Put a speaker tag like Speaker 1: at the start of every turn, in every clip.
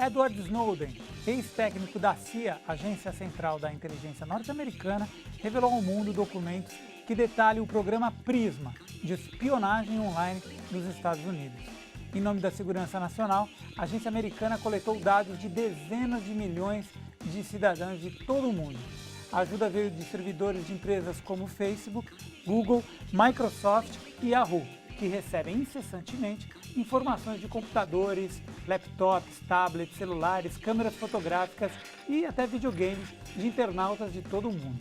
Speaker 1: Edward Snowden, ex-técnico da CIA, Agência Central da Inteligência Norte-Americana, revelou ao mundo documentos que detalham o programa PRISMA, de espionagem online dos Estados Unidos. Em nome da segurança nacional, a agência americana coletou dados de dezenas de milhões de cidadãos de todo o mundo. A ajuda veio de servidores de empresas como Facebook, Google, Microsoft e Yahoo, que recebem incessantemente informações de computadores, laptops, tablets, celulares, câmeras fotográficas e até videogames de internautas de todo o mundo.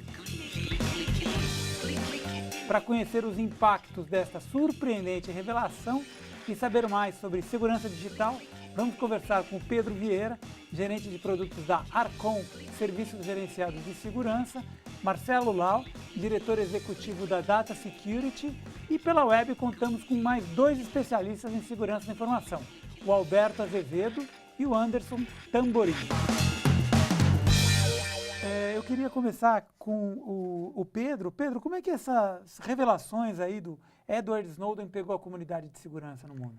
Speaker 1: Para conhecer os impactos desta surpreendente revelação e saber mais sobre segurança digital, vamos conversar com o Pedro Vieira, gerente de produtos da Arcom, Serviços Gerenciados de Segurança, Marcelo Lau, diretor executivo da Data Security, e pela web contamos com mais dois especialistas em segurança da informação, o Alberto Azevedo e o Anderson Tamborim. Eu queria começar com o Pedro. Pedro, como é que essas revelações aí do Edward Snowden pegou a comunidade de segurança no mundo?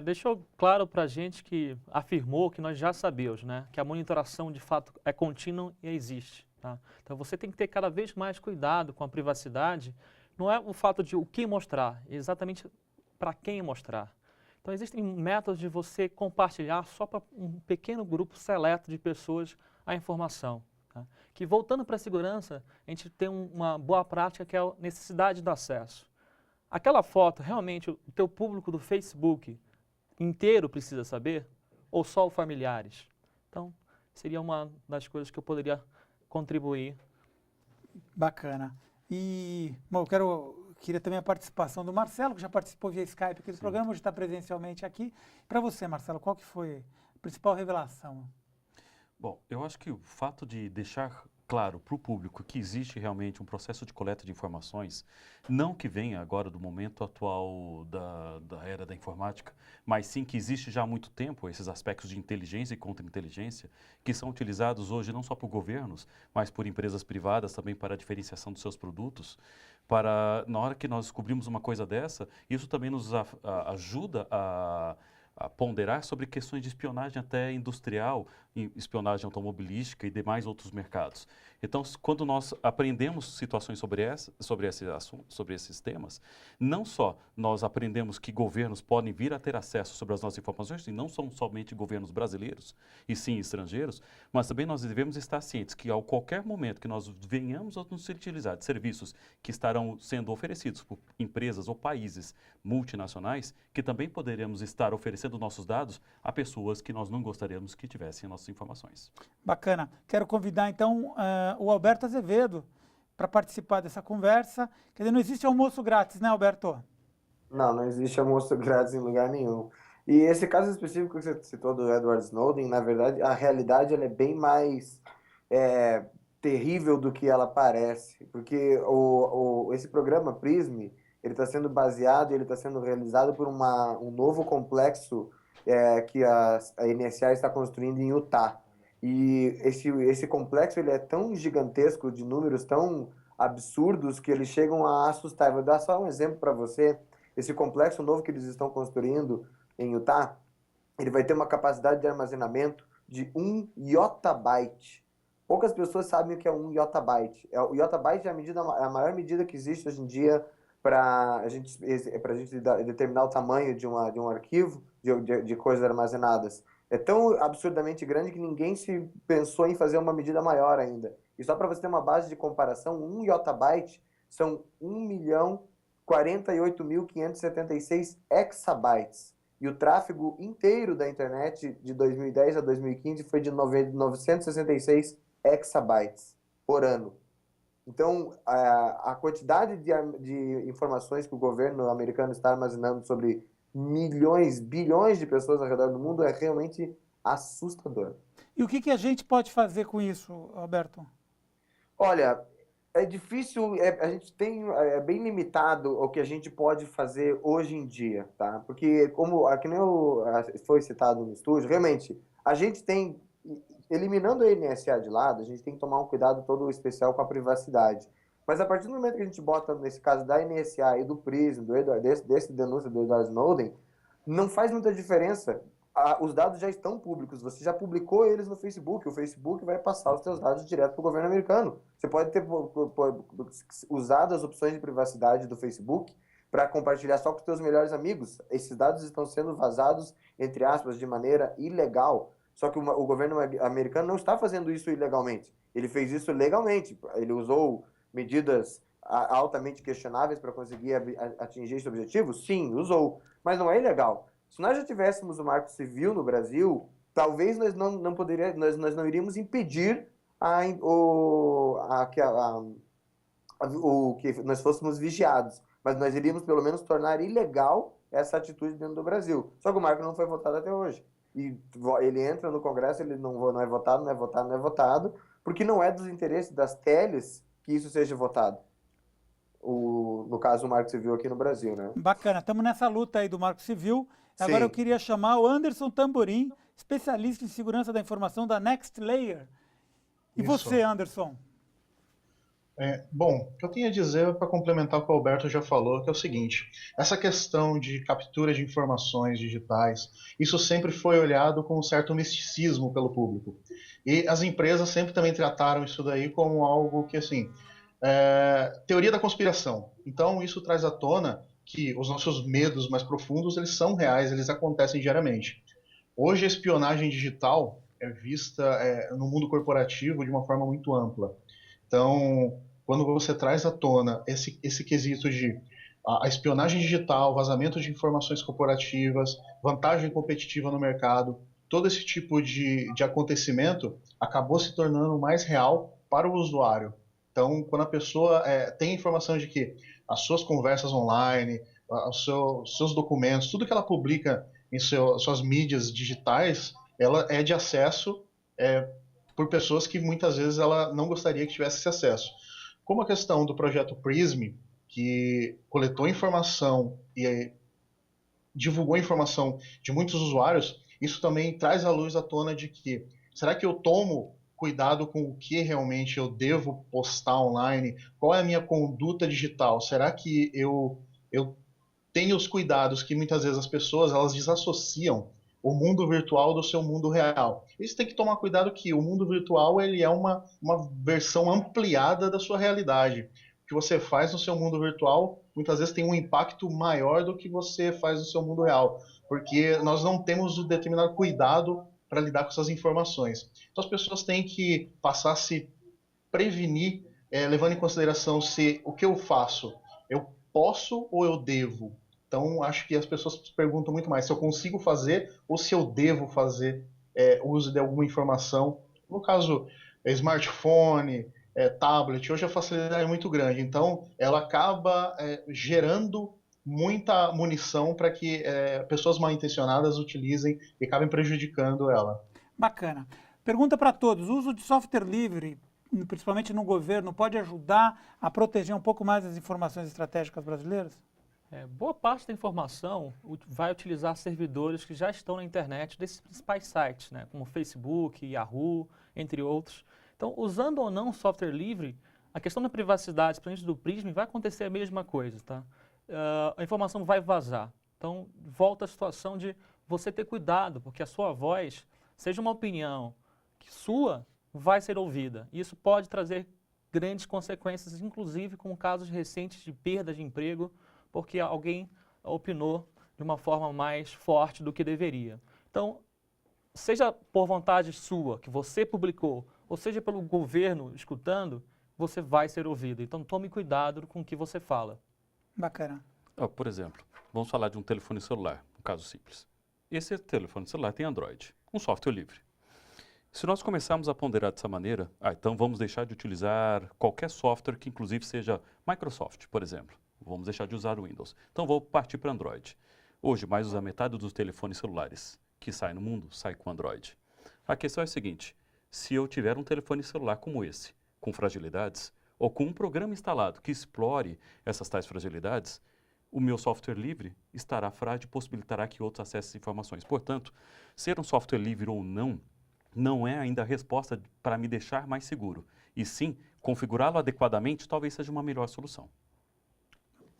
Speaker 2: Deixou claro para a gente que afirmou que nós já sabíamos, né? Que a monitoração de fato é contínua e existe. Tá? Então você tem que ter cada vez mais cuidado com a privacidade. Não é o fato de o que mostrar, é exatamente para quem mostrar. Então existem métodos de você compartilhar só para um pequeno grupo seleto de pessoas a informação. Tá? Que voltando para a segurança, a gente tem uma boa prática que é a necessidade do acesso. Aquela foto, realmente, o teu público do Facebook inteiro precisa saber? Ou só os familiares? Então, seria uma das coisas que eu poderia contribuir.
Speaker 1: Bacana. E, bom, queria também a participação do Marcelo, que já participou via Skype aqui do programa, hoje está presencialmente aqui. Para você, Marcelo, qual que foi a principal revelação?
Speaker 3: Bom, eu acho que o fato de deixar claro para o público que existe realmente um processo de coleta de informações, não que venha agora do momento atual da era da informática, mas sim que existe já há muito tempo esses aspectos de inteligência e contra-inteligência que são utilizados hoje não só por governos, mas por empresas privadas também para a diferenciação dos seus produtos. Na hora que nós descobrimos uma coisa dessa, isso também nos ajuda a ponderar sobre questões de espionagem até industrial, espionagem automobilística e demais outros mercados. Então, quando nós aprendemos situações sobre esses temas, não só nós aprendemos que governos podem vir a ter acesso sobre as nossas informações, e não são somente governos brasileiros, e sim estrangeiros, mas também nós devemos estar cientes que, a qualquer momento que nós venhamos a nos utilizar de serviços que estarão sendo oferecidos por empresas ou países multinacionais, que também poderemos estar oferecendo nossos dados a pessoas que nós não gostaríamos que tivessem nossas informações.
Speaker 1: Bacana. Quero convidar, então, o Alberto Azevedo para participar dessa conversa. Quer dizer, não existe almoço grátis, né, Alberto?
Speaker 4: Não existe almoço grátis em lugar nenhum. E esse caso específico que você citou do Edward Snowden, na verdade, a realidade ela é bem mais terrível do que ela parece. Porque esse programa PRISM, ele está sendo baseado, ele está sendo realizado por um novo complexo que a NSA está construindo em Utah. E esse complexo ele é tão gigantesco, de números tão absurdos, que eles chegam a assustar. Vou dar só um exemplo para você. Esse complexo novo que eles estão construindo em Utah, ele vai ter uma capacidade de armazenamento de 1 yottabyte. Poucas pessoas sabem o que é 1 yottabyte. O yottabyte é a maior medida que existe hoje em dia para a gente determinar o tamanho de um arquivo de coisas armazenadas. É tão absurdamente grande que ninguém se pensou em fazer uma medida maior ainda. E só para você ter uma base de comparação, 1 yottabyte são 1.048.576 exabytes. E o tráfego inteiro da internet de 2010 a 2015 foi de 966 exabytes por ano. Então, a quantidade de informações que o governo americano está armazenando sobre milhões, bilhões de pessoas ao redor do mundo é realmente assustador.
Speaker 1: E o que a gente pode fazer com isso, Alberto?
Speaker 4: Olha, é difícil, a gente é bem limitado o que a gente pode fazer hoje em dia, tá? Porque, que nem foi citado no estúdio, realmente, a gente tem, eliminando a NSA de lado, a gente tem que tomar um cuidado todo especial com a privacidade. Mas a partir do momento que a gente bota, nesse caso da NSA e do PRISM, desse denúncia do Edward Snowden, não faz muita diferença os dados já estão públicos, você já publicou eles no Facebook, o Facebook vai passar os seus dados direto para o governo americano. Você pode ter usado as opções de privacidade do Facebook para compartilhar só com os seus melhores amigos. Esses dados estão sendo vazados, entre aspas, de maneira ilegal. Só que o governo americano não está fazendo isso ilegalmente. Ele fez isso legalmente. Ele usou medidas altamente questionáveis para conseguir atingir esse objetivo? Sim, usou. Mas não é ilegal. Se nós já tivéssemos o Marco Civil no Brasil, talvez nós não iríamos impedir que nós fôssemos vigiados, mas nós iríamos pelo menos tornar ilegal essa atitude dentro do Brasil. Só que o Marco não foi votado até hoje. E ele entra no Congresso, ele não é votado, porque não é dos interesses das teles que isso seja votado. No caso, o Marco Civil aqui no Brasil, né?
Speaker 1: Bacana, estamos nessa luta aí do Marco Civil. Agora
Speaker 4: Sim.
Speaker 1: eu queria chamar o Anderson Tamborim, especialista em segurança da informação da Next Layer. E
Speaker 5: Isso.
Speaker 1: você, Anderson?
Speaker 5: Bom, o que eu tenho a dizer para complementar o que o Alberto já falou, que é o seguinte, essa questão de captura de informações digitais, isso sempre foi olhado com um certo misticismo pelo público. E as empresas sempre também trataram isso daí como algo que, assim, teoria da conspiração. Então, isso traz à tona que os nossos medos mais profundos, eles são reais, eles acontecem diariamente. Hoje, a espionagem digital é vista no mundo corporativo de uma forma muito ampla. Então, quando você traz à tona esse quesito de a espionagem digital, vazamento de informações corporativas, vantagem competitiva no mercado, todo esse tipo de acontecimento acabou se tornando mais real para o usuário. Então, quando a pessoa tem informação de que as suas conversas online, os seus documentos, tudo que ela publica em suas mídias digitais, ela é de acesso por pessoas que muitas vezes ela não gostaria que tivesse esse acesso. Como a questão do projeto PRISM, que coletou informação e divulgou informação de muitos usuários, isso também traz à luz à tona de que, será que eu tomo cuidado com o que realmente eu devo postar online? Qual é a minha conduta digital? Será que eu tenho os cuidados que muitas vezes as pessoas elas desassociam o mundo virtual do seu mundo real? Isso tem que tomar cuidado que o mundo virtual ele é uma versão ampliada da sua realidade. O que você faz no seu mundo virtual muitas vezes tem um impacto maior do que você faz no seu mundo real, porque nós não temos o determinado cuidado para lidar com essas informações. Então as pessoas têm que passar a se prevenir, levando em consideração se o que eu faço, eu posso ou eu devo. Então acho que as pessoas perguntam muito mais se eu consigo fazer ou se eu devo fazer uso de alguma informação. No caso, smartphone, tablet, hoje a facilidade é muito grande, então ela acaba gerando muita munição para que pessoas mal intencionadas utilizem e acabem prejudicando ela.
Speaker 1: Bacana. Pergunta para todos, o uso de software livre, principalmente no governo, pode ajudar a proteger um pouco mais as informações estratégicas brasileiras?
Speaker 2: Boa parte da informação vai utilizar servidores que já estão na internet desses principais sites, né, como Facebook, Yahoo, entre outros. Então, usando ou não software livre, a questão da privacidade, principalmente do PRISM, vai acontecer a mesma coisa, tá? A informação vai vazar. Então, volta à situação de você ter cuidado, porque a sua voz, seja uma opinião que sua, vai ser ouvida. E isso pode trazer grandes consequências, inclusive com casos recentes de perda de emprego, porque alguém opinou de uma forma mais forte do que deveria. Então, seja por vontade sua, que você publicou, ou seja pelo governo escutando, você vai ser ouvido. Então, tome cuidado com o que você fala.
Speaker 1: Bacana.
Speaker 3: Por exemplo, vamos falar de um telefone celular, um caso simples. Esse telefone celular tem Android, um software livre. Se nós começarmos a ponderar dessa maneira, então vamos deixar de utilizar qualquer software que inclusive seja Microsoft, por exemplo. Vamos deixar de usar o Windows. Então vou partir para Android. Hoje, mais da metade dos telefones celulares que saem no mundo, sai com Android. A questão é a seguinte, se eu tiver um telefone celular como esse, com fragilidades, ou com um programa instalado que explore essas tais fragilidades, o meu software livre estará frágil e possibilitará que outros acessem informações. Portanto, ser um software livre ou não é ainda a resposta para me deixar mais seguro. E sim, configurá-lo adequadamente talvez seja uma melhor solução.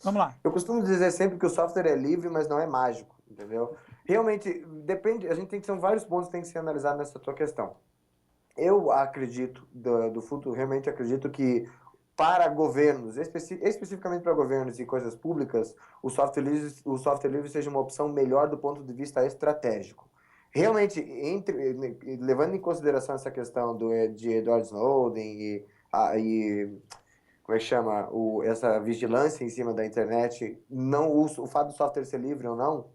Speaker 1: Vamos lá.
Speaker 4: Eu costumo dizer sempre que o software é livre, mas não é mágico, entendeu? Realmente, depende, a gente tem que são vários pontos que tem que ser analisados nessa tua questão. Eu acredito, do futuro, realmente acredito que para governos, especificamente para governos e coisas públicas, o software livre seja uma opção melhor do ponto de vista estratégico. Realmente, levando em consideração essa questão de Edward Snowden e como é que chama, essa vigilância em cima da internet, não o fato do software ser livre ou não,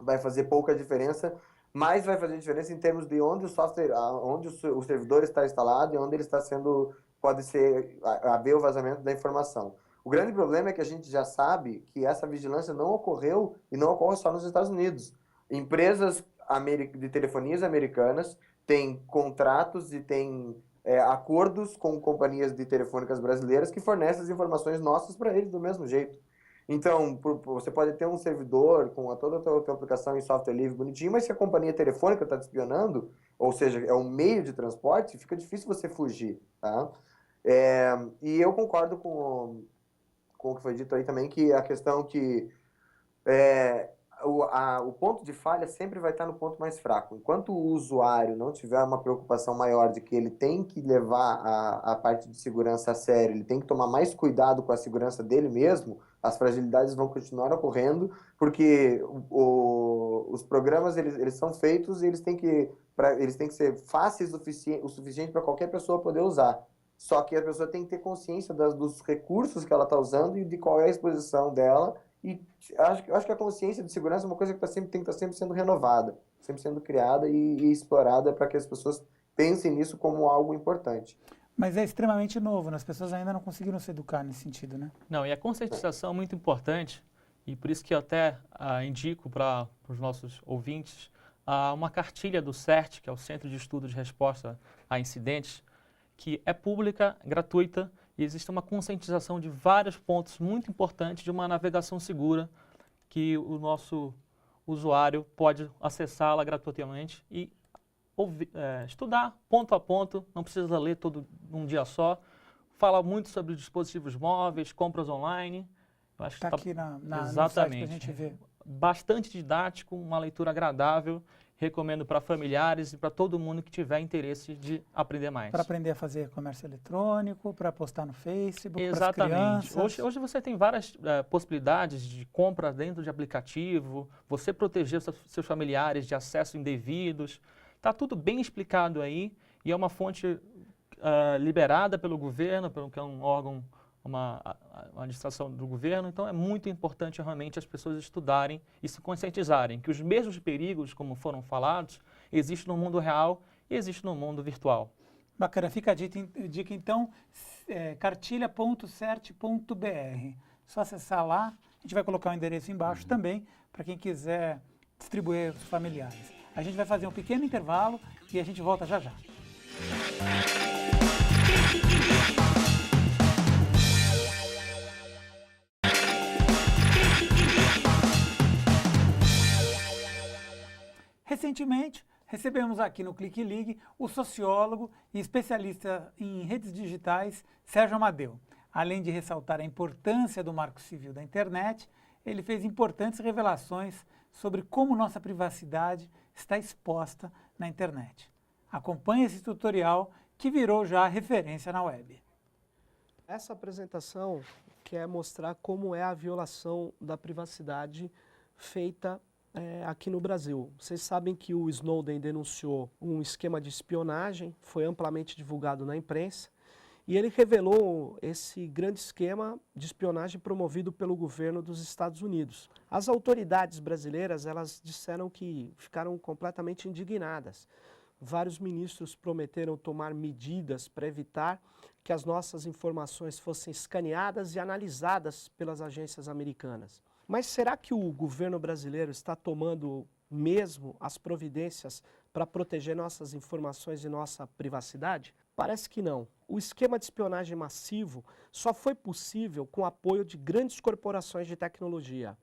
Speaker 4: vai fazer pouca diferença, mas vai fazer diferença em termos de onde o software, onde o servidor está instalado e onde ele está sendo, pode ser, haver o vazamento da informação. O grande problema é que a gente já sabe que essa vigilância não ocorreu e não ocorre só nos Estados Unidos. Empresas de telefonias americanas têm contratos e têm acordos com companhias de telefônicas brasileiras que fornecem as informações nossas para eles do mesmo jeito. Então, você pode ter um servidor com toda a tua aplicação em software livre bonitinho, mas se a companhia telefônica está te espionando, ou seja, é um meio de transporte, fica difícil você fugir, tá? E eu concordo com o que foi dito aí também, que a questão que o ponto de falha sempre vai estar no ponto mais fraco. Enquanto o usuário não tiver uma preocupação maior de que ele tem que levar a parte de segurança a sério, ele tem que tomar mais cuidado com a segurança dele mesmo, as fragilidades vão continuar ocorrendo, porque os programas eles são feitos e eles têm que ser fáceis o suficiente para qualquer pessoa poder usar. Só que a pessoa tem que ter consciência dos recursos que ela está usando e de qual é a exposição dela. E acho que a consciência de segurança é uma coisa que tem que estar sempre sendo renovada, sempre sendo criada e explorada para que as pessoas pensem nisso como algo importante.
Speaker 1: Mas é extremamente novo, né? As pessoas ainda não conseguiram se educar nesse sentido, né?
Speaker 2: Não, e a conscientização é muito importante, e por isso que eu até indico para os nossos ouvintes uma cartilha do CERT, que é o Centro de Estudo de Resposta a Incidentes, que é pública, gratuita, e existe uma conscientização de vários pontos muito importantes de uma navegação segura que o nosso usuário pode acessá-la gratuitamente e estudar ponto a ponto, não precisa ler todo num dia só. Fala muito sobre dispositivos móveis, compras online.
Speaker 1: Está aqui no
Speaker 2: exatamente.
Speaker 1: site para a gente ver.
Speaker 2: Bastante didático, uma leitura agradável. Recomendo para familiares e para todo mundo que tiver interesse de aprender mais.
Speaker 1: Para aprender a fazer comércio eletrônico, para postar no Facebook,
Speaker 2: exatamente.
Speaker 1: Para as crianças.
Speaker 2: Hoje você tem várias possibilidades de compra dentro de aplicativo, você proteger seus familiares de acesso indevidos. Está tudo bem explicado aí e é uma fonte liberada pelo governo, que é um órgão, uma administração do governo. Então é muito importante realmente as pessoas estudarem e se conscientizarem que os mesmos perigos, como foram falados, existem no mundo real e existem no mundo virtual.
Speaker 1: Bacana, fica a dica então, cartilha.cert.br. Só acessar lá, a gente vai colocar o endereço embaixo também, para quem quiser distribuir aos familiares. A gente vai fazer um pequeno intervalo e a gente volta já já. Recentemente, recebemos aqui no Clique Ligue o sociólogo e especialista em redes digitais, Sérgio Amadeu. Além de ressaltar a importância do Marco Civil da internet, ele fez importantes revelações sobre como nossa privacidade está exposta na internet. Acompanhe esse tutorial que virou já referência na web.
Speaker 6: Essa apresentação quer mostrar como é a violação da privacidade feita aqui no Brasil. Vocês sabem que o Snowden denunciou um esquema de espionagem, foi amplamente divulgado na imprensa, e ele revelou esse grande esquema de espionagem promovido pelo governo dos Estados Unidos. As autoridades brasileiras, elas disseram que ficaram completamente indignadas. Vários ministros prometeram tomar medidas para evitar que as nossas informações fossem escaneadas e analisadas pelas agências americanas. Mas será que o governo brasileiro está tomando mesmo as providências para proteger nossas informações e nossa privacidade? Parece que não. O esquema de espionagem massivo só foi possível com o apoio de grandes corporações de tecnologia.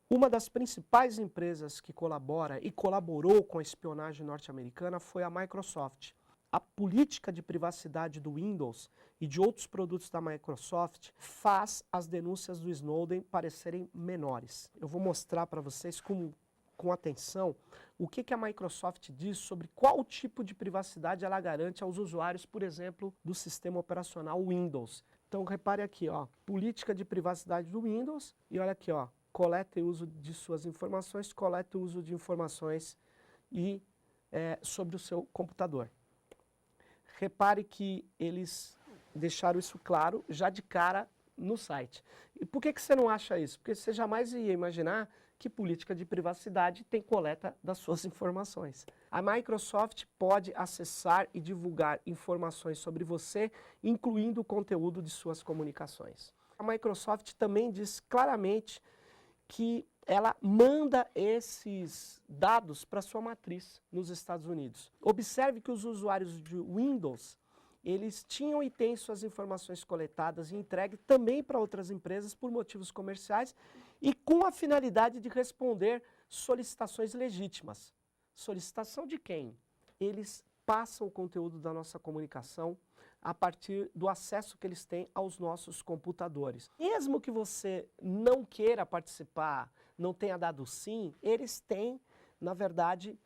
Speaker 6: Uma das principais empresas que colabora e colaborou com a espionagem norte-americana foi a Microsoft. A política de privacidade do Windows e de outros produtos da Microsoft faz as denúncias do Snowden parecerem menores. Eu vou mostrar para vocês com atenção o que a Microsoft diz sobre qual tipo de privacidade ela garante aos usuários, por exemplo, do sistema operacional Windows. Então repare aqui, ó, política de privacidade do Windows e olha aqui, ó, coleta e uso de suas informações, coleta e uso de informações e sobre o seu computador. Repare que eles deixaram isso claro já de cara no site. E por que você não acha isso? Porque você jamais ia imaginar que política de privacidade tem coleta das suas informações. A Microsoft pode acessar e divulgar informações sobre você, incluindo o conteúdo de suas comunicações. A Microsoft também diz claramente que ela manda esses dados para sua matriz nos Estados Unidos. Observe que os usuários de Windows, eles tinham e têm suas informações coletadas e entregues também para outras empresas por motivos comerciais e com a finalidade de responder solicitações legítimas. Solicitação de quem? Eles passam o conteúdo da nossa comunicação a partir do acesso que eles têm aos nossos computadores. Mesmo que você não queira participar, não tenha dado sim, eles têm, na verdade,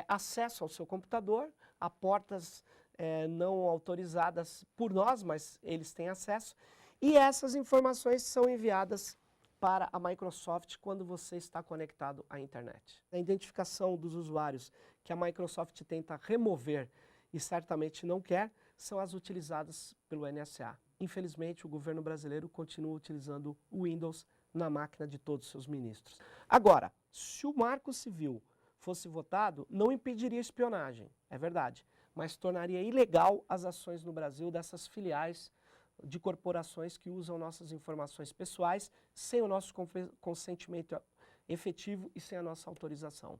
Speaker 6: acesso ao seu computador, a portas não autorizadas por nós, mas eles têm acesso, e essas informações são enviadas para a Microsoft quando você está conectado à internet. A identificação dos usuários que a Microsoft tenta remover e certamente não quer, são as utilizadas pelo NSA. Infelizmente, o governo brasileiro continua utilizando o Windows na máquina de todos os seus ministros. Agora, se o Marco Civil fosse votado, não impediria espionagem, é verdade, mas tornaria ilegal as ações no Brasil dessas filiais de corporações que usam nossas informações pessoais sem o nosso consentimento efetivo e sem a nossa autorização.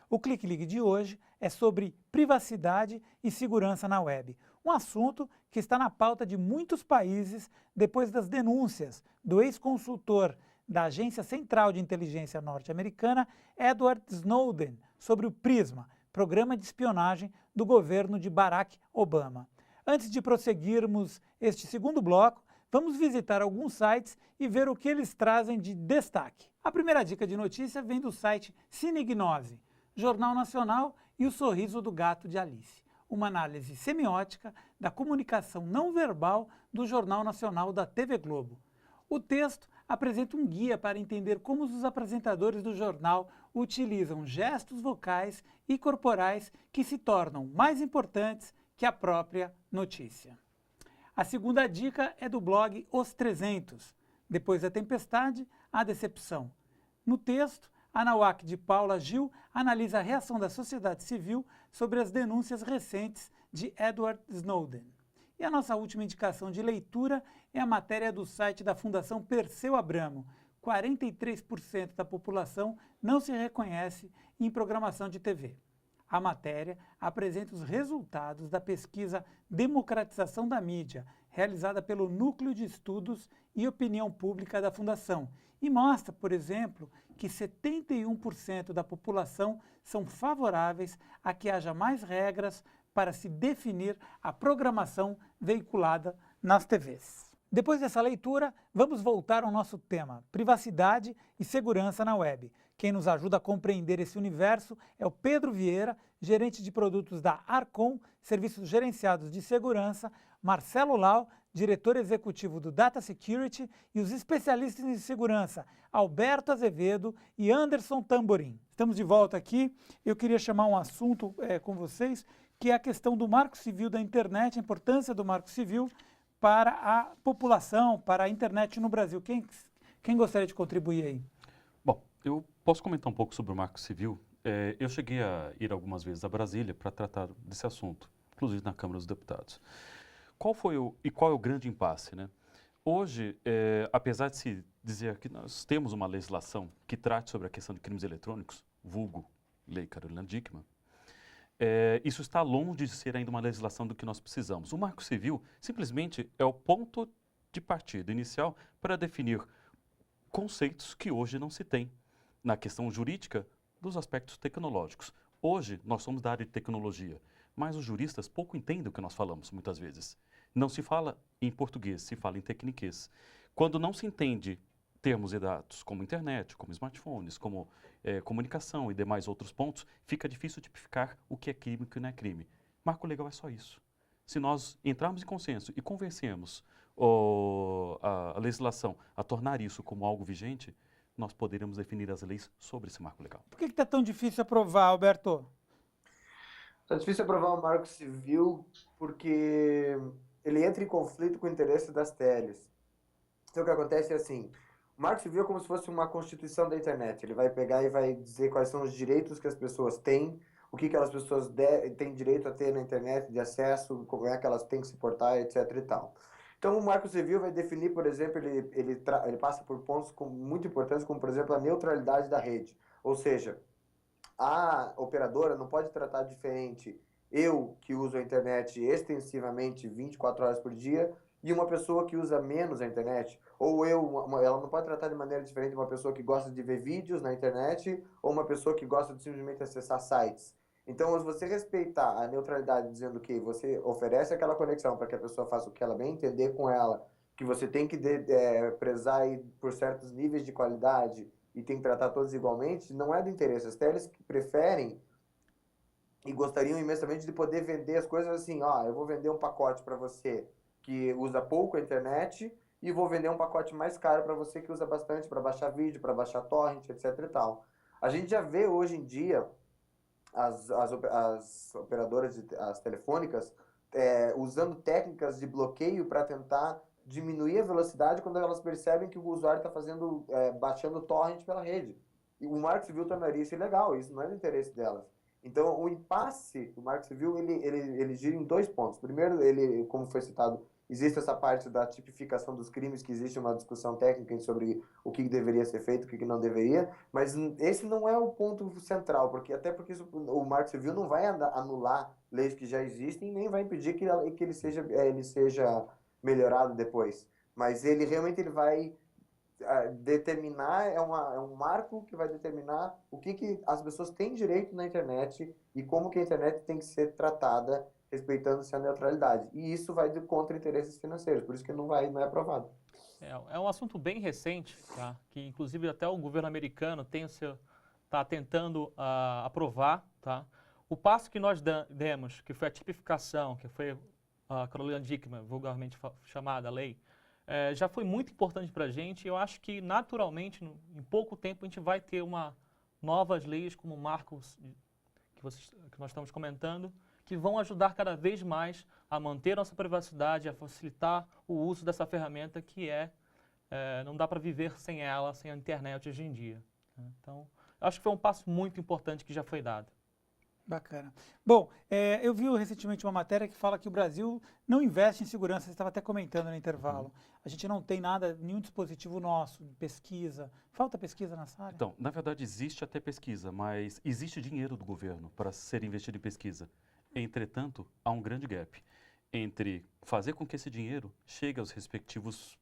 Speaker 1: O Clique Ligue de hoje é sobre privacidade e segurança na web, um assunto que está na pauta de muitos países depois das denúncias do ex-consultor da Agência Central de Inteligência norte-americana, Edward Snowden, sobre o PRISMA, programa de espionagem do governo de Barack Obama. Antes de prosseguirmos este segundo bloco, vamos visitar alguns sites e ver o que eles trazem de destaque. A primeira dica de notícia vem do site Cinegnose, Jornal Nacional e o Sorriso do Gato de Alice, uma análise semiótica da comunicação não verbal do Jornal Nacional da TV Globo. O texto apresenta um guia para entender como os apresentadores do jornal utilizam gestos vocais e corporais que se tornam mais importantes que a própria notícia. A segunda dica é do blog Os 300, Depois da Tempestade, a Decepção. No texto, a Nawak de Paula Gil analisa a reação da sociedade civil sobre as denúncias recentes de Edward Snowden. E a nossa última indicação de leitura é a matéria do site da Fundação Perseu Abramo. 43% da população não se reconhece em programação de TV. A matéria apresenta os resultados da pesquisa Democratização da Mídia, realizada pelo Núcleo de Estudos e Opinião Pública da Fundação, e mostra, por exemplo, que 71% da população são favoráveis a que haja mais regras para se definir a programação veiculada nas TVs. Depois dessa leitura, vamos voltar ao nosso tema, privacidade e segurança na web. Quem nos ajuda a compreender esse universo é o Pedro Vieira, gerente de produtos da Arcom, Serviços Gerenciados de Segurança, Marcelo Lau, diretor executivo do Data Security, e os especialistas em segurança, Alberto Azevedo e Anderson Tamborim. Estamos de volta aqui. Eu queria chamar um assunto com vocês, que é a questão do Marco Civil da internet, a importância do Marco Civil para a população, para a internet no Brasil. Quem gostaria de contribuir aí?
Speaker 3: Bom, eu posso comentar um pouco sobre o Marco Civil. Eu cheguei a ir algumas vezes a Brasília para tratar desse assunto, inclusive na Câmara dos Deputados. Qual é o grande impasse, né? Hoje, apesar de se dizer que nós temos uma legislação que trate sobre a questão de crimes eletrônicos, vulgo Lei Carolina Dickmann, isso está longe de ser ainda uma legislação do que nós precisamos. O Marco Civil simplesmente é o ponto de partida inicial para definir conceitos que hoje não se tem na questão jurídica dos aspectos tecnológicos. Hoje, nós somos da área de tecnologia, mas os juristas pouco entendem o que nós falamos, muitas vezes. Não se fala em português, se fala em tecniquez. Quando não se entende termos e dados como internet, como smartphones, como comunicação e demais outros pontos, fica difícil tipificar o que é crime e o que não é crime. Marco legal é só isso. Se nós entrarmos em consenso e convencemos a legislação a tornar isso como algo vigente, nós poderemos definir as leis sobre esse marco legal.
Speaker 1: Por que está tão difícil aprovar, Alberto?
Speaker 4: Tá difícil aprovar um marco civil porque ele entra em conflito com o interesse das teles. Então o que acontece é assim, o marco civil é como se fosse uma constituição da internet. Ele vai pegar e vai dizer quais são os direitos que as pessoas têm, o que aquelas pessoas têm direito a ter na internet de acesso, como é que elas têm que se portar, etc e tal. Então o marco civil vai definir, por exemplo, ele passa por pontos muito importantes, como por exemplo a neutralidade da rede. Ou seja, a operadora não pode tratar diferente eu, que uso a internet extensivamente 24 horas por dia, e uma pessoa que usa menos a internet. Ou ela não pode tratar de maneira diferente uma pessoa que gosta de ver vídeos na internet, ou uma pessoa que gosta de simplesmente acessar sites. Então, se você respeitar a neutralidade, dizendo que você oferece aquela conexão para que a pessoa faça o que ela bem entender com ela, que você tem que prezar aí por certos níveis de qualidade, e tem que tratar todos igualmente, não é do interesse. As teles que preferem e gostariam imensamente de poder vender as coisas assim, ó, eu vou vender um pacote para você que usa pouco a internet e vou vender um pacote mais caro para você que usa bastante para baixar vídeo, para baixar torrent, etc e tal. A gente já vê hoje em dia as operadoras, as telefônicas, usando técnicas de bloqueio para tentar diminuir a velocidade quando elas percebem que o usuário está baixando torrent pela rede. E o Marco Civil tornaria isso ilegal, isso não é do interesse delas. Então, o impasse do Marco Civil, ele gira em 2 pontos. Primeiro, como foi citado, existe essa parte da tipificação dos crimes, que existe uma discussão técnica sobre o que deveria ser feito, o que não deveria, mas esse não é o ponto central, até porque o Marco Civil não vai anular leis que já existem, nem vai impedir que ele seja melhorado depois. Mas ele realmente vai determinar, é um marco que vai determinar o que as pessoas têm direito na internet e como que a internet tem que ser tratada respeitando-se a neutralidade. E isso vai contra interesses financeiros, por isso que não é aprovado.
Speaker 2: É um assunto bem recente, tá? Que inclusive até o governo americano está tentando aprovar. Tá? O passo que nós demos, que foi a tipificação, que foi a Carolina Dickmann, vulgarmente chamada lei, já foi muito importante para a gente. Eu acho que, naturalmente, em pouco tempo, a gente vai ter novas leis como marcos que nós estamos comentando, que vão ajudar cada vez mais a manter nossa privacidade, a facilitar o uso dessa ferramenta que não dá para viver sem ela, sem a internet hoje em dia. Então, acho que foi um passo muito importante que já foi dado.
Speaker 1: Bacana. Bom, eu vi recentemente uma matéria que fala que o Brasil não investe em segurança, você estava até comentando no intervalo. A gente não tem nenhum dispositivo nosso, de pesquisa. Falta pesquisa nessa área?
Speaker 3: Então, na verdade, existe até pesquisa, mas existe dinheiro do governo para ser investido em pesquisa. Entretanto, há um grande gap entre fazer com que esse dinheiro chegue aos respectivos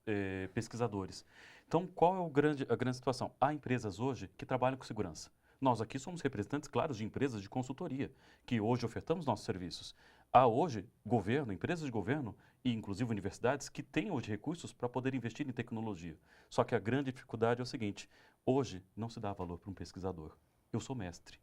Speaker 3: pesquisadores. Então, qual é a grande situação? Há empresas hoje que trabalham com segurança. Nós aqui somos representantes, claro, de empresas de consultoria, que hoje ofertamos nossos serviços. Há hoje empresas de governo e inclusive universidades que têm hoje recursos para poder investir em tecnologia. Só que a grande dificuldade é o seguinte, hoje não se dá valor para um pesquisador. Eu sou mestre,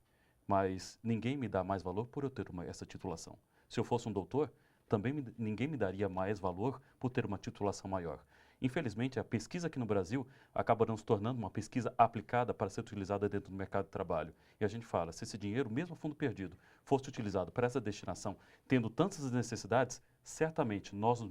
Speaker 3: mas ninguém me dá mais valor por eu ter essa titulação. Se eu fosse um doutor, também ninguém me daria mais valor por ter uma titulação maior. Infelizmente, a pesquisa aqui no Brasil acaba não se tornando uma pesquisa aplicada para ser utilizada dentro do mercado de trabalho. E a gente fala, se esse dinheiro, mesmo fundo perdido, fosse utilizado para essa destinação, tendo tantas necessidades, certamente nós nos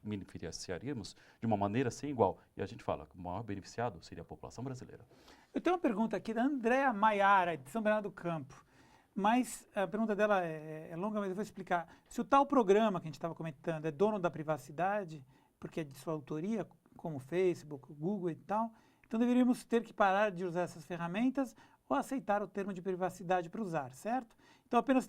Speaker 3: beneficiaríamos de uma maneira sem igual. E a gente fala que o maior beneficiado seria a população brasileira.
Speaker 1: Eu tenho uma pergunta aqui da Andréa Maiara, de São Bernardo do Campo. Mas a pergunta dela é longa, mas eu vou explicar. Se o tal programa que a gente estava comentando é dono da privacidade, porque é de sua autoria, como o Facebook, o Google e tal, então deveríamos ter que parar de usar essas ferramentas ou aceitar o termo de privacidade para usar, certo? Então apenas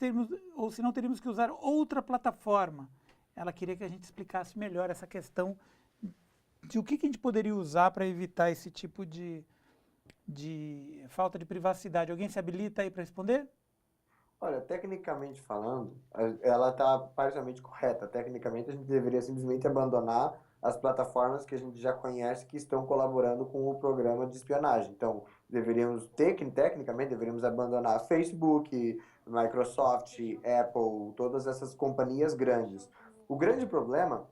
Speaker 1: ou se não teríamos que usar outra plataforma. Ela queria que a gente explicasse melhor essa questão de o que a gente poderia usar para evitar esse tipo de falta de privacidade. Alguém se habilita aí para responder?
Speaker 4: Olha, tecnicamente falando, ela está parcialmente correta. Tecnicamente, a gente deveria simplesmente abandonar as plataformas que a gente já conhece que estão colaborando com o programa de espionagem. Então, tecnicamente, deveríamos abandonar Facebook, Microsoft, Apple, todas essas companhias grandes. O grande problema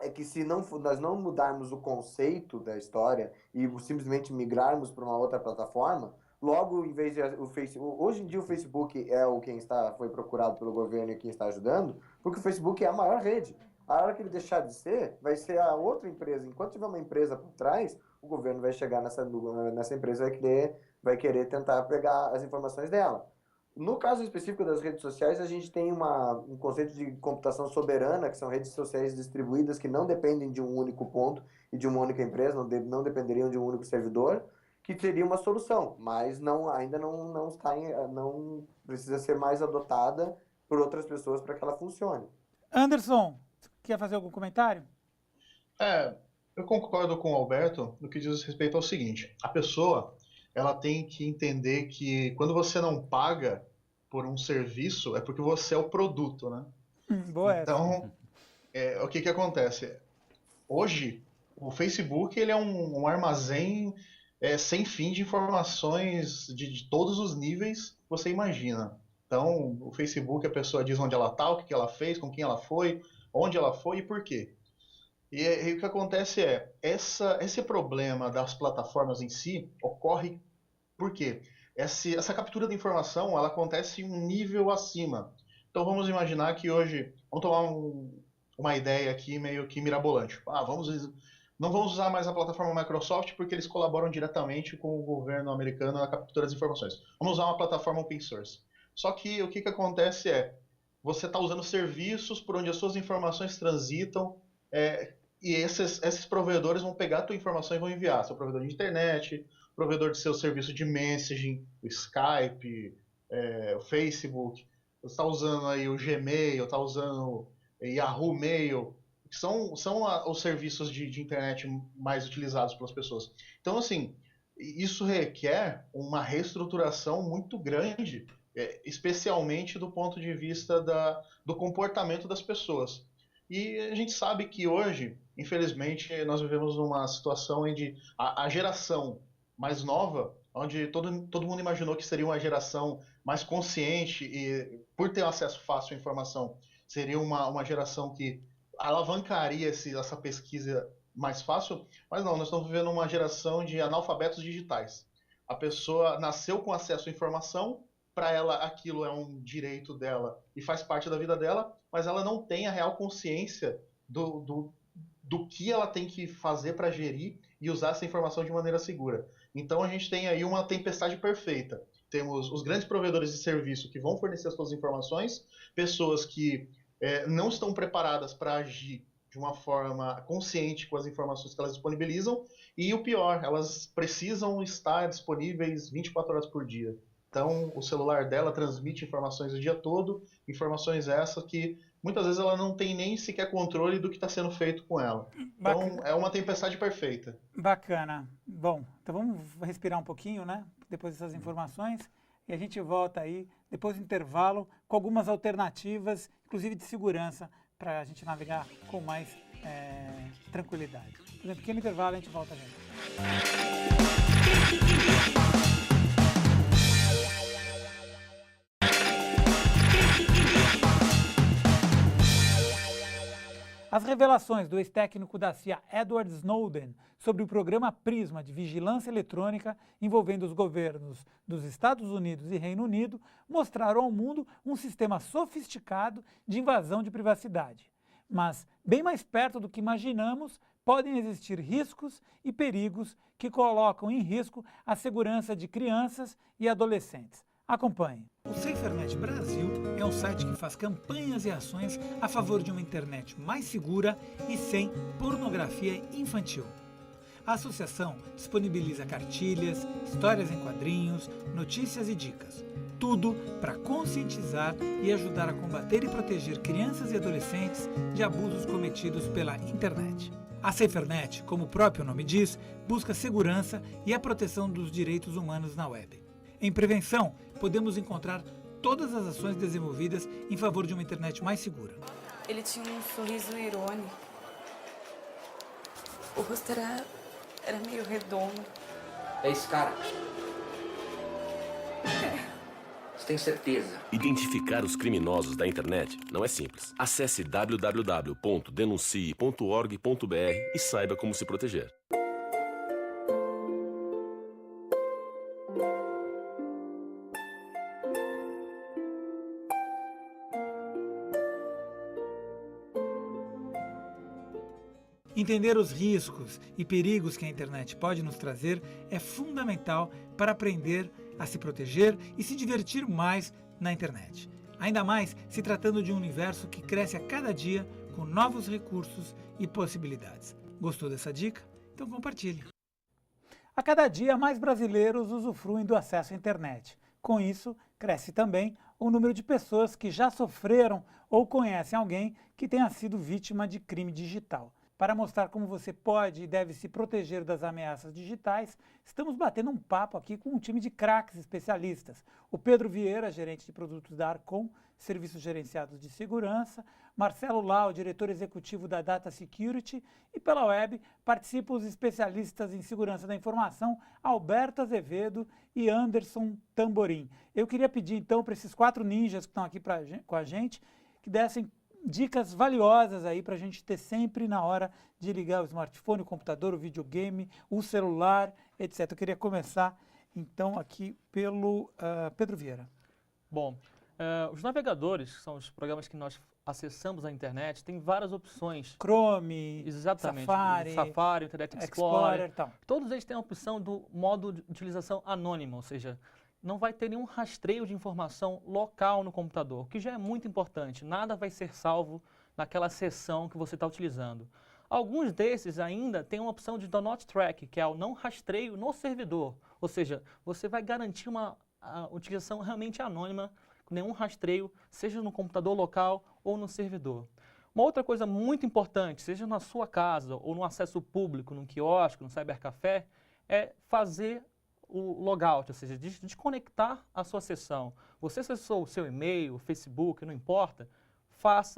Speaker 4: é que se nós não mudarmos o conceito da história e simplesmente migrarmos para uma outra plataforma, logo, em vez de hoje em dia o Facebook é foi procurado pelo governo e quem está ajudando, porque o Facebook é a maior rede. A hora que ele deixar de ser, vai ser a outra empresa. Enquanto tiver uma empresa por trás, o governo vai chegar nessa empresa e vai querer tentar pegar as informações dela. No caso específico das redes sociais, a gente tem um conceito de computação soberana, que são redes sociais distribuídas que não dependem de um único ponto e de uma única empresa, não dependeriam de um único servidor, que seria uma solução, mas ainda não precisa ser mais adotada por outras pessoas para que ela funcione.
Speaker 1: Anderson, quer fazer algum comentário?
Speaker 5: Eu concordo com o Alberto no que diz respeito ao seguinte: a pessoa ela tem que entender que quando você não paga por um serviço é porque você é o produto, né?
Speaker 1: Boa
Speaker 5: então, o que acontece? Hoje, o Facebook ele é um armazém sem fim de informações de todos os níveis que você imagina. Então, o Facebook, a pessoa diz onde ela está, o que ela fez, com quem ela foi, onde ela foi e por quê. E o que acontece esse problema das plataformas em si ocorre porque essa captura de informação ela acontece em um nível acima. Então vamos imaginar que hoje, vamos tomar uma ideia aqui meio que mirabolante. Não vamos usar mais a plataforma Microsoft porque eles colaboram diretamente com o governo americano na captura das informações. Vamos usar uma plataforma open source. Só que o que acontece você está usando serviços por onde as suas informações transitam, e esses provedores vão pegar a tua informação e vão enviar. Seu provedor de internet, provedor de seu serviço de messaging, o Skype, o Facebook. Você está usando aí o Gmail, está usando Yahoo Mail, que são os serviços de internet mais utilizados pelas pessoas. Então, assim, isso requer uma reestruturação muito grande, especialmente do ponto de vista do comportamento das pessoas. E a gente sabe que hoje, infelizmente, nós vivemos numa situação onde a geração mais nova, onde todo mundo imaginou que seria uma geração mais consciente e, por ter acesso fácil à informação, seria uma geração que alavancaria essa pesquisa mais fácil, mas não, nós estamos vivendo uma geração de analfabetos digitais. A pessoa nasceu com acesso à informação, para ela aquilo é um direito dela e faz parte da vida dela, mas ela não tem a real consciência do que ela tem que fazer para gerir e usar essa informação de maneira segura. Então a gente tem aí uma tempestade perfeita. Temos os grandes provedores de serviço que vão fornecer as suas informações, pessoas que não estão preparadas para agir de uma forma consciente com as informações que elas disponibilizam, e o pior, elas precisam estar disponíveis 24 horas por dia. Então, o celular dela transmite informações o dia todo, informações essas que muitas vezes ela não tem nem sequer controle do que está sendo feito com ela. Então, é uma tempestade perfeita.
Speaker 1: Bacana. Bom, então vamos respirar um pouquinho, né? Depois dessas informações, e a gente volta aí, depois do intervalo, com algumas alternativas, inclusive de segurança, para a gente navegar com mais tranquilidade. Por um pequeno intervalo, a gente volta, gente. As revelações do ex-técnico da CIA Edward Snowden sobre o programa Prisma de vigilância eletrônica envolvendo os governos dos Estados Unidos e Reino Unido mostraram ao mundo um sistema sofisticado de invasão de privacidade. Mas, bem mais perto do que imaginamos, podem existir riscos e perigos que colocam em risco a segurança de crianças e adolescentes. Acompanhe. O SaferNet Brasil é um site que faz campanhas e ações a favor de uma internet mais segura e sem pornografia infantil. A associação disponibiliza cartilhas, histórias em quadrinhos, notícias e dicas. Tudo para conscientizar e ajudar a combater e proteger crianças e adolescentes de abusos cometidos pela internet. A SaferNet, como o próprio nome diz, busca segurança e a proteção dos direitos humanos na web. Em prevenção, podemos encontrar todas as ações desenvolvidas em favor de uma internet mais segura.
Speaker 7: Ele tinha um sorriso irônico. O rosto era meio redondo.
Speaker 8: É esse cara? Você tem certeza?
Speaker 9: Identificar os criminosos da internet não é simples. Acesse www.denuncie.org.br e saiba como se proteger.
Speaker 1: Entender os riscos e perigos que a internet pode nos trazer é fundamental para aprender a se proteger e se divertir mais na internet. Ainda mais se tratando de um universo que cresce a cada dia com novos recursos e possibilidades. Gostou dessa dica? Então compartilhe. A cada dia, mais brasileiros usufruem do acesso à internet. Com isso, cresce também o número de pessoas que já sofreram ou conhecem alguém que tenha sido vítima de crime digital. Para mostrar como você pode e deve se proteger das ameaças digitais, estamos batendo um papo aqui com um time de craques especialistas. O Pedro Vieira, gerente de produtos da Arcom, serviços gerenciados de segurança, Marcelo Lau, diretor executivo da Data Security, e pela web participam os especialistas em segurança da informação, Alberto Azevedo e Anderson Tamborim. Eu queria pedir então para esses 4 ninjas que estão aqui com a gente, que dessem dicas valiosas aí para a gente ter sempre na hora de ligar o smartphone, o computador, o videogame, o celular, etc. Eu queria começar então aqui pelo Pedro Vieira.
Speaker 2: Bom, os navegadores, que são os programas que nós acessamos a internet, tem várias opções.
Speaker 1: Chrome,
Speaker 2: Exatamente.
Speaker 1: Safari,
Speaker 2: Internet Explorer.
Speaker 1: Tal.
Speaker 2: Todos eles têm a opção do modo de utilização anônima, ou seja, não vai ter nenhum rastreio de informação local no computador, o que já é muito importante. Nada vai ser salvo naquela seção que você está utilizando. Alguns desses ainda têm uma opção de Do Not Track, que é o não rastreio no servidor. Ou seja, você vai garantir uma utilização realmente anônima, com nenhum rastreio, seja no computador local ou no servidor. Uma outra coisa muito importante, seja na sua casa ou no acesso público, num quiosque, no cybercafé, é fazer o logout, ou seja, desconectar a sua sessão. Você acessou o seu e-mail, o Facebook, não importa,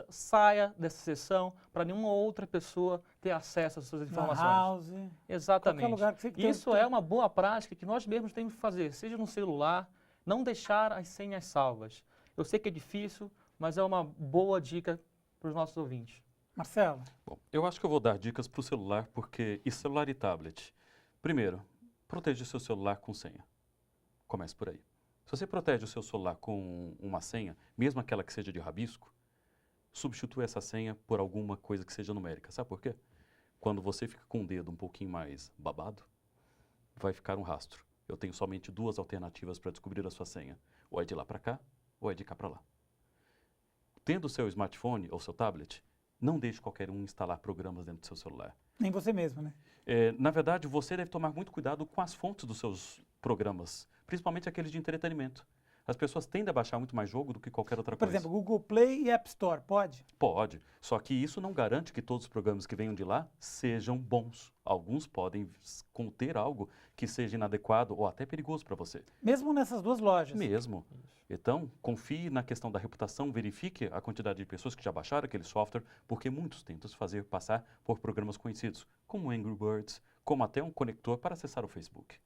Speaker 2: saia dessa sessão para nenhuma outra pessoa ter acesso às suas informações.
Speaker 1: Na house,
Speaker 2: exatamente.
Speaker 1: Lugar que você
Speaker 2: Isso é uma boa prática que nós mesmos temos que fazer, seja no celular, não deixar as senhas salvas. Eu sei que é difícil, mas é uma boa dica para os nossos ouvintes.
Speaker 1: Marcelo?
Speaker 3: Bom, eu acho que eu vou dar dicas para o celular, porque e celular e tablet. Primeiro, proteja o seu celular com senha. Comece por aí. Se você protege o seu celular com uma senha, mesmo aquela que seja de rabisco, substitua essa senha por alguma coisa que seja numérica. Sabe por quê? Quando você fica com o dedo um pouquinho mais babado, vai ficar um rastro. Eu tenho somente 2 alternativas para descobrir a sua senha. Ou é de lá para cá, ou é de cá para lá. Tendo o seu smartphone ou seu tablet, não deixe qualquer um instalar programas dentro do seu celular.
Speaker 1: Nem você mesmo, né?
Speaker 3: Na verdade, você deve tomar muito cuidado com as fontes dos seus programas, principalmente aqueles de entretenimento. As pessoas tendem a baixar muito mais jogo do que qualquer outra
Speaker 1: Por
Speaker 3: coisa.
Speaker 1: exemplo, Google Play e App Store, pode?
Speaker 3: Pode, só que isso não garante que todos os programas que venham de lá sejam bons. Alguns podem conter algo que seja inadequado ou até perigoso para você.
Speaker 1: Mesmo nessas 2 lojas?
Speaker 3: Mesmo. Então, confie na questão da reputação, verifique a quantidade de pessoas que já baixaram aquele software, porque muitos tentam se fazer passar por programas conhecidos, como Angry Birds, como até um conector para acessar o Facebook.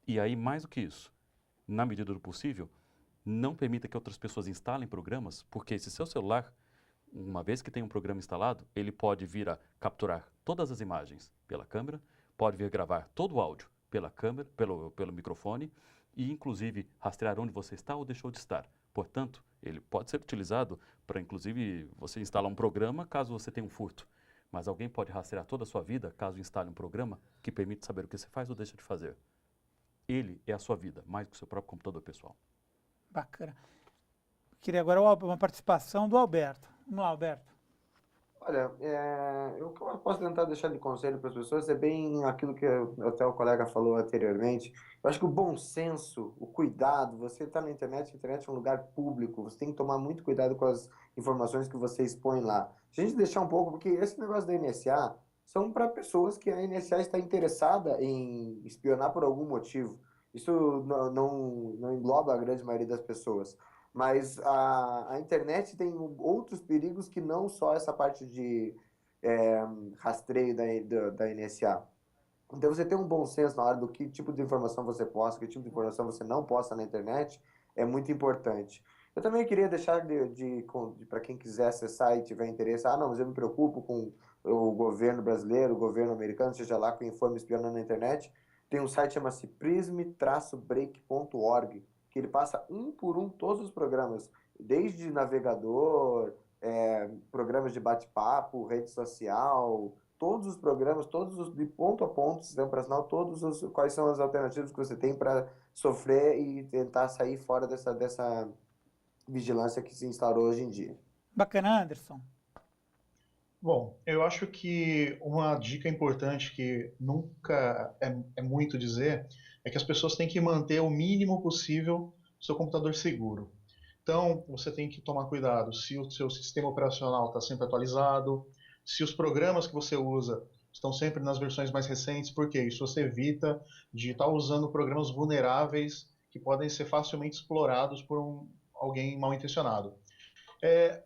Speaker 3: E aí, mais do que isso, na medida do possível, não permita que outras pessoas instalem programas, porque esse seu celular, uma vez que tem um programa instalado, ele pode vir a capturar todas as imagens pela câmera, pode vir a gravar todo o áudio pela câmera, pelo microfone, e inclusive rastrear onde você está ou deixou de estar. Portanto, ele pode ser utilizado para, inclusive, você instalar um programa caso você tenha um furto. Mas alguém pode rastrear toda a sua vida caso instale um programa que permite saber o que você faz ou deixa de fazer. Ele é a sua vida, mais do que o seu próprio computador pessoal.
Speaker 1: Bacana. Queria agora uma participação do Alberto. Vamos lá, Alberto.
Speaker 4: Olha, o que eu posso tentar deixar de conselho para as pessoas é bem aquilo que até o colega falou anteriormente. Eu acho que o bom senso, o cuidado, você está na internet, a internet é um lugar público, você tem que tomar muito cuidado com as informações que você expõe lá. Se a gente deixar um pouco, porque esse negócio da NSA são para pessoas que a NSA está interessada em espionar por algum motivo. Isso não engloba a grande maioria das pessoas. Mas a internet tem outros perigos que não só essa parte de rastreio da NSA. Então, você ter um bom senso na hora do que tipo de informação você posta, que tipo de informação você não posta na internet, é muito importante. Eu também queria deixar para quem quiser acessar e tiver interesse, não, mas eu me preocupo com o governo brasileiro, o governo americano, seja lá quem for me espionando na internet, tem um site que chama-se prism-break.org, que ele passa um por um todos os programas, desde navegador, programas de bate-papo, rede social, todos os programas, de ponto a ponto, sistema operacional, quais são as alternativas que você tem para sofrer e tentar sair fora dessa vigilância que se instaurou hoje em dia.
Speaker 1: Bacana, Anderson.
Speaker 5: Bom, eu acho que uma dica importante que nunca é muito dizer é que as pessoas têm que manter o mínimo possível o seu computador seguro. Então, você tem que tomar cuidado se o seu sistema operacional está sempre atualizado, se os programas que você usa estão sempre nas versões mais recentes, porque isso você evita de estar usando programas vulneráveis que podem ser facilmente explorados por alguém mal intencionado.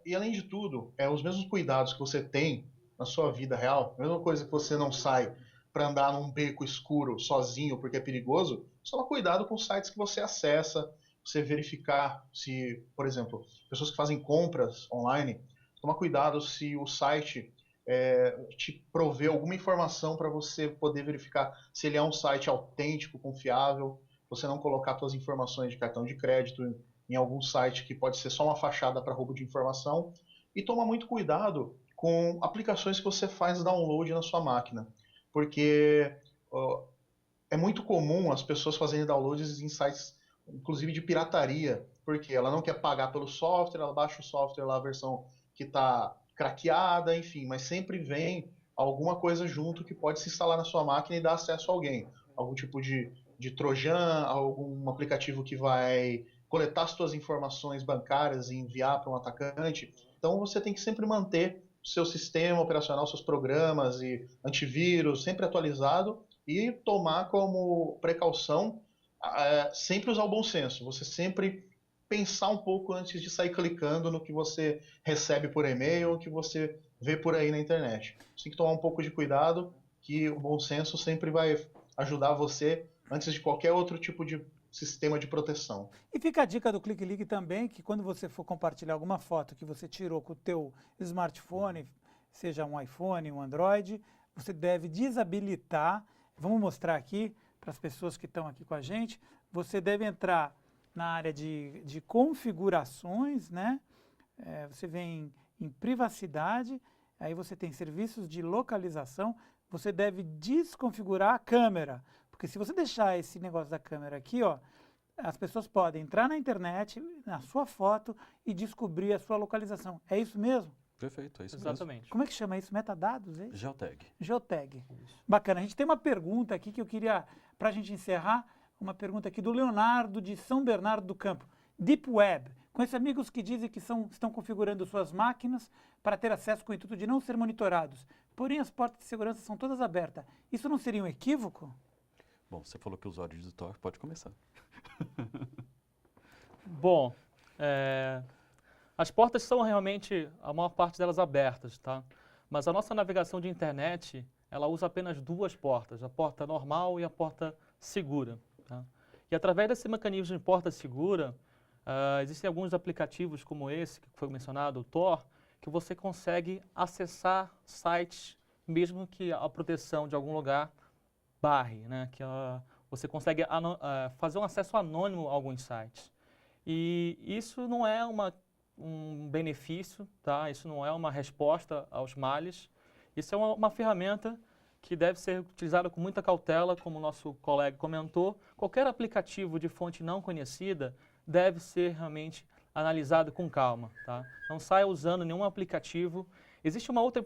Speaker 5: E além de tudo, os mesmos cuidados que você tem na sua vida real, a mesma coisa que você não sai para andar num beco escuro sozinho porque é perigoso, só toma cuidado com os sites que você acessa, você verificar se, por exemplo, pessoas que fazem compras online, toma cuidado se o site te provê alguma informação para você poder verificar se ele é um site autêntico, confiável, você não colocar suas informações de cartão de crédito em algum site que pode ser só uma fachada para roubo de informação, e toma muito cuidado com aplicações que você faz download na sua máquina, porque é muito comum as pessoas fazerem downloads em sites, inclusive de pirataria, porque ela não quer pagar pelo software, ela baixa o software lá, a versão que está craqueada, enfim, mas sempre vem alguma coisa junto que pode se instalar na sua máquina e dar acesso a alguém, algum tipo de trojan, algum aplicativo que vai coletar as suas informações bancárias e enviar para um atacante. Então você tem que sempre manter o seu sistema operacional, seus programas e antivírus sempre atualizado e tomar como precaução sempre usar o bom senso. Você sempre pensar um pouco antes de sair clicando no que você recebe por e-mail ou que você vê por aí na internet. Você tem que tomar um pouco de cuidado, que o bom senso sempre vai ajudar você antes de qualquer outro tipo de sistema de proteção.
Speaker 1: E fica a dica do ClickLeak também, que quando você for compartilhar alguma foto que você tirou com o teu smartphone, seja um iPhone, um Android, você deve desabilitar. Vamos mostrar aqui para as pessoas que estão aqui com a gente. Você deve entrar na área de configurações, né? Você vem em privacidade, aí você tem serviços de localização, você deve desconfigurar a câmera, porque se você deixar esse negócio da câmera aqui, ó, as pessoas podem entrar na internet, na sua foto e descobrir a sua localização. É isso mesmo?
Speaker 3: Perfeito, é isso
Speaker 2: Exatamente.
Speaker 3: mesmo.
Speaker 1: Como é que chama isso? Metadados, é isso?
Speaker 3: Geotag.
Speaker 1: Geotag. Bacana. A gente tem uma pergunta aqui que eu queria, para a gente encerrar, uma pergunta aqui do Leonardo de São Bernardo do Campo. Deep Web. Conheço amigos que dizem que estão configurando suas máquinas para ter acesso com o intuito de não ser monitorados. Porém, as portas de segurança são todas abertas. Isso não seria um equívoco?
Speaker 3: Bom, você falou que é usuário de Tor, pode começar.
Speaker 2: Bom, as portas são realmente, a maior parte delas abertas, tá? Mas a nossa navegação de internet, ela usa apenas duas portas, a porta normal e a porta segura, tá? E através desse mecanismo de porta segura, existem alguns aplicativos como esse, que foi mencionado, o Tor, que você consegue acessar sites, mesmo que a proteção de algum lugar barre, né? Você consegue fazer um acesso anônimo a alguns sites. E isso não é um benefício, tá? Isso não é uma resposta aos males. Isso é uma ferramenta que deve ser utilizada com muita cautela, como o nosso colega comentou. Qualquer aplicativo de fonte não conhecida deve ser realmente analisado com calma, tá? Não saia usando nenhum aplicativo. Existe uma outra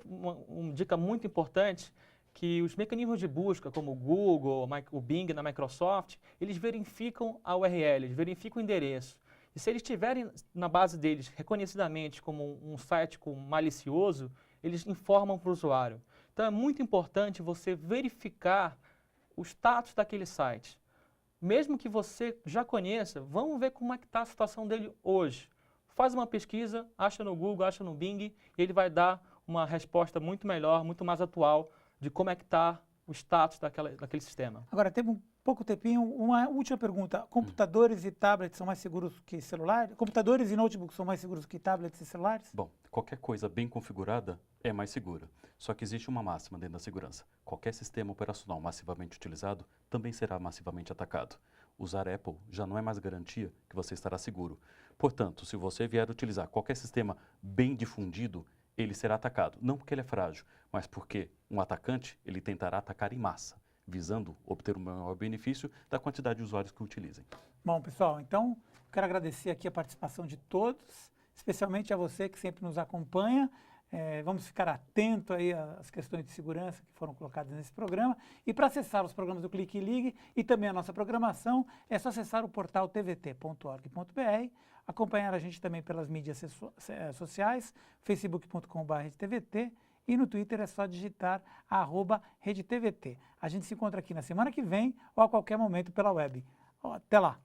Speaker 2: dica muito importante, que os mecanismos de busca, como o Google, o Bing na Microsoft, eles verificam a URL, eles verificam o endereço. E se eles tiverem na base deles reconhecidamente como um site malicioso, eles informam para o usuário. Então é muito importante você verificar o status daquele site. Mesmo que você já conheça, vamos ver como é que está a situação dele hoje. Faz uma pesquisa, acha no Google, acha no Bing, e ele vai dar uma resposta muito melhor, muito mais atual de como é que está o status daquele sistema.
Speaker 1: Agora, temos um pouco tempinho, uma última pergunta. Computadores e tablets são mais seguros que celulares? Computadores e notebooks são mais seguros que tablets e celulares?
Speaker 3: Bom, qualquer coisa bem configurada é mais segura. Só que existe uma máxima dentro da segurança. Qualquer sistema operacional massivamente utilizado também será massivamente atacado. Usar Apple já não é mais garantia que você estará seguro. Portanto, se você vier utilizar qualquer sistema bem difundido, ele será atacado. Não porque ele é frágil, mas porque um atacante ele tentará atacar em massa, visando obter o maior benefício da quantidade de usuários que o utilizem.
Speaker 1: Bom, pessoal, então quero agradecer aqui a participação de todos, especialmente a você que sempre nos acompanha. Vamos ficar atento aí às questões de segurança que foram colocadas nesse programa. E para acessar os programas do Clique e Ligue e também a nossa programação, é só acessar o portal tvt.org.br, acompanhar a gente também pelas mídias sociais, facebook.com/RedeTVT, e no Twitter é só digitar @RedeTVT. A gente se encontra aqui na semana que vem ou a qualquer momento pela web. Até lá!